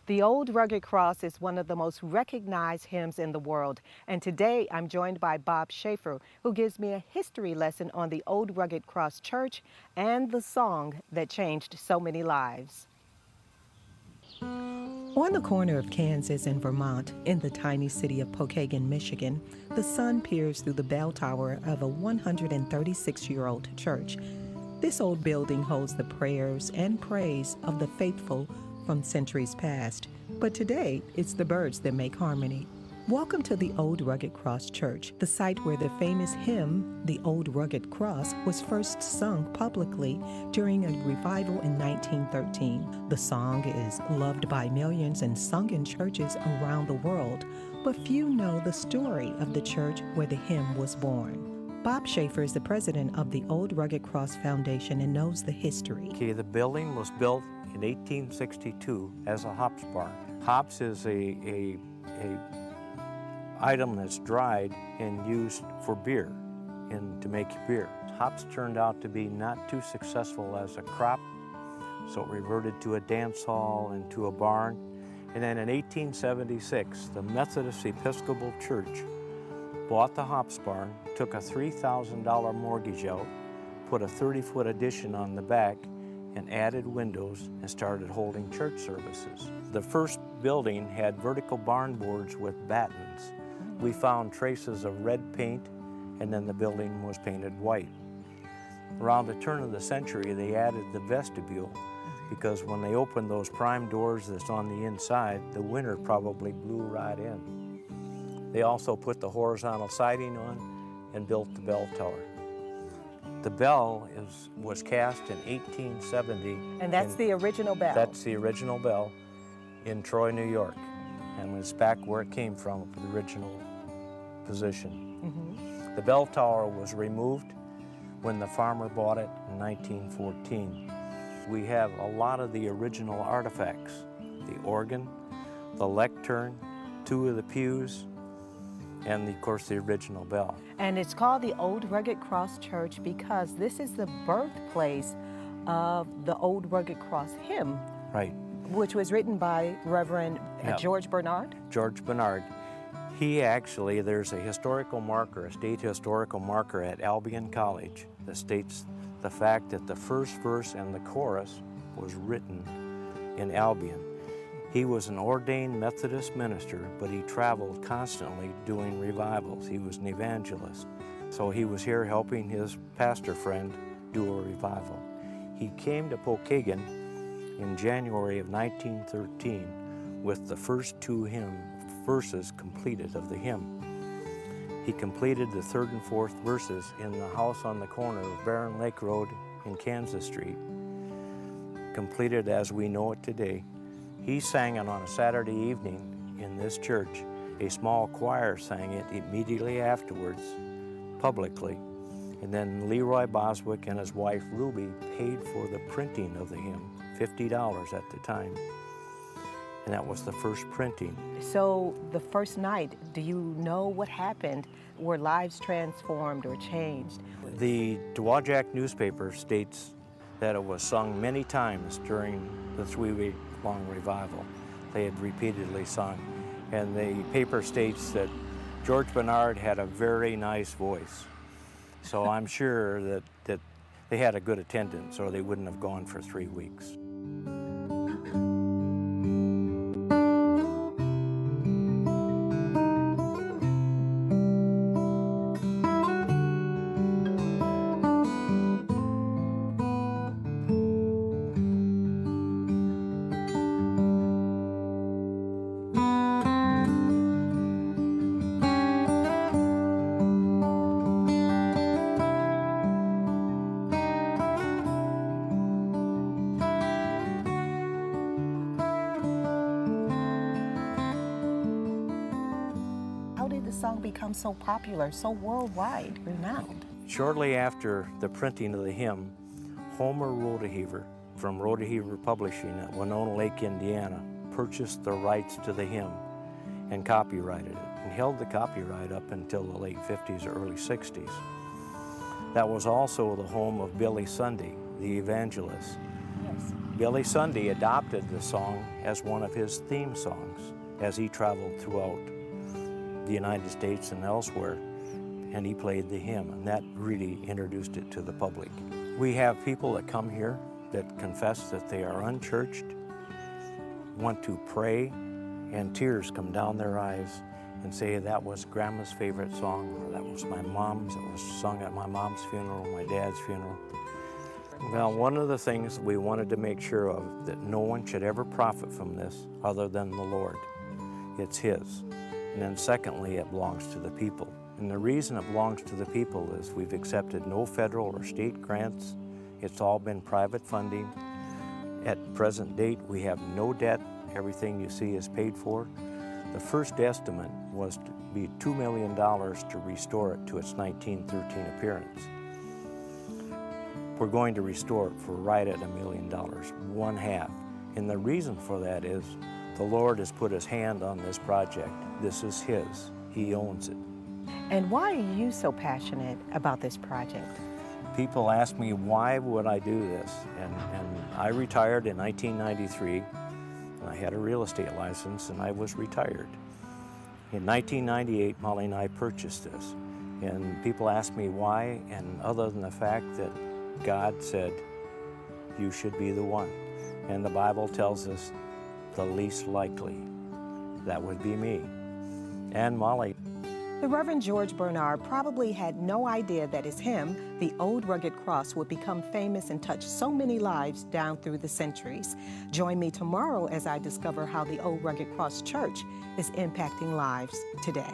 The Old Rugged Cross is one of the most recognized hymns in the world, and today I'm joined by Bob Schaefer, who gives me a history lesson on the Old Rugged Cross Church and the song that changed so many lives. On the corner of Kansas and Vermont, in the tiny city of Pokagon, Michigan, the sun peers through the bell tower of a 136-year-old church. This old building holds the prayers and praise of the faithful from centuries past, but today it's the birds that make harmony. Welcome to the Old Rugged Cross Church, the site where the famous hymn, The Old Rugged Cross, was first sung publicly during a revival in 1913. The song is loved by millions and sung in churches around the world, but few know the story of the church where the hymn was born. Bob Schaefer is the president of the Old Rugged Cross Foundation and knows the history. Okay, the building was built in 1862 as a hops barn. Hops is a item that's dried and used for beer and to make beer. Hops turned out to be not too successful as a crop, so it reverted to a dance hall and to a barn. And then in 1876, the Methodist Episcopal Church bought the hops barn, took a $3,000 mortgage out, put a 30-foot addition on the back, and added windows and started holding church services. The first building had vertical barn boards with battens. We found traces of red paint, and then the building was painted white. Around the turn of the century, they added the vestibule because when they opened those prime doors that's on the inside, the winter probably blew right in. They also put the horizontal siding on and built the bell tower. The bell was cast in 1870. And that's the original bell? That's the original bell in Troy, New York. And it's back where it came from, the original position. The bell tower was removed when the farmer bought it in 1914. We have a lot of the original artifacts, the organ, the lectern, 2 of the pews, and of course the original bell. And it's called the Old Rugged Cross Church because this is the birthplace of the Old Rugged Cross hymn. Right. Which was written by Reverend George Bernard? George Bernard. He actually, there's a historical marker, a state historical marker at Albion College that states the fact that the first verse and the chorus was written in Albion. He was an ordained Methodist minister, but he traveled constantly doing revivals. He was an evangelist. So he was here helping his pastor friend do a revival. He came to Pokagon in January of 1913 with the first 2 verses completed of the hymn. He completed the 3rd and 4th verses in the house on the corner of Barren Lake Road and Kansas Street, completed as we know it today. He sang it on a Saturday evening in this church. A small choir sang it immediately afterwards, publicly. And then Leroy Boswick and his wife Ruby paid for the printing of the hymn, $50 at the time. And that was the first printing. So the first night, do you know what happened? Were lives transformed or changed? The Dowagiac newspaper states that it was sung many times during the 3-week-long revival. They had repeatedly sung. And the paper states that George Bernard had a very nice voice. So I'm sure that they had a good attendance or they wouldn't have gone for 3 weeks. How did the song become so popular, so worldwide renowned? Shortly after the printing of the hymn, Homer Rodeheaver from Rodeheaver Publishing at Winona Lake, Indiana, purchased the rights to the hymn and copyrighted it, and held the copyright up until the late 50s or early 60s. That was also the home of Billy Sunday, the evangelist. Yes. Billy Sunday adopted the song as one of his theme songs as he traveled throughout the United States and elsewhere, and he played the hymn, and that really introduced it to the public. We have people that come here that confess that they are unchurched, want to pray, and tears come down their eyes and say that was Grandma's favorite song, or that was my mom's, it was sung at my mom's funeral, my dad's funeral. Well, one of the things we wanted to make sure of, that no one should ever profit from this other than the Lord. It's His. And then secondly, it belongs to the people. And the reason it belongs to the people is we've accepted no federal or state grants. It's all been private funding. At present date, we have no debt. Everything you see is paid for. The first estimate was to be $2 million to restore it to its 1913 appearance. We're going to restore it for right at $1 million, one half. And the reason for that is the Lord has put His hand on this project. This is His. He owns it. And why are you so passionate about this project? People ask me, why would I do this? And I retired in 1993, and I had a real estate license, and I was retired. In 1998, Molly and I purchased this. And people ask me why, and other than the fact that God said, you should be the one. And the Bible tells us the least likely. That would be me. And Molly. The Reverend George Bernard probably had no idea that his hymn, The Old Rugged Cross, would become famous and touch so many lives down through the centuries. Join me tomorrow as I discover how the Old Rugged Cross Church is impacting lives today.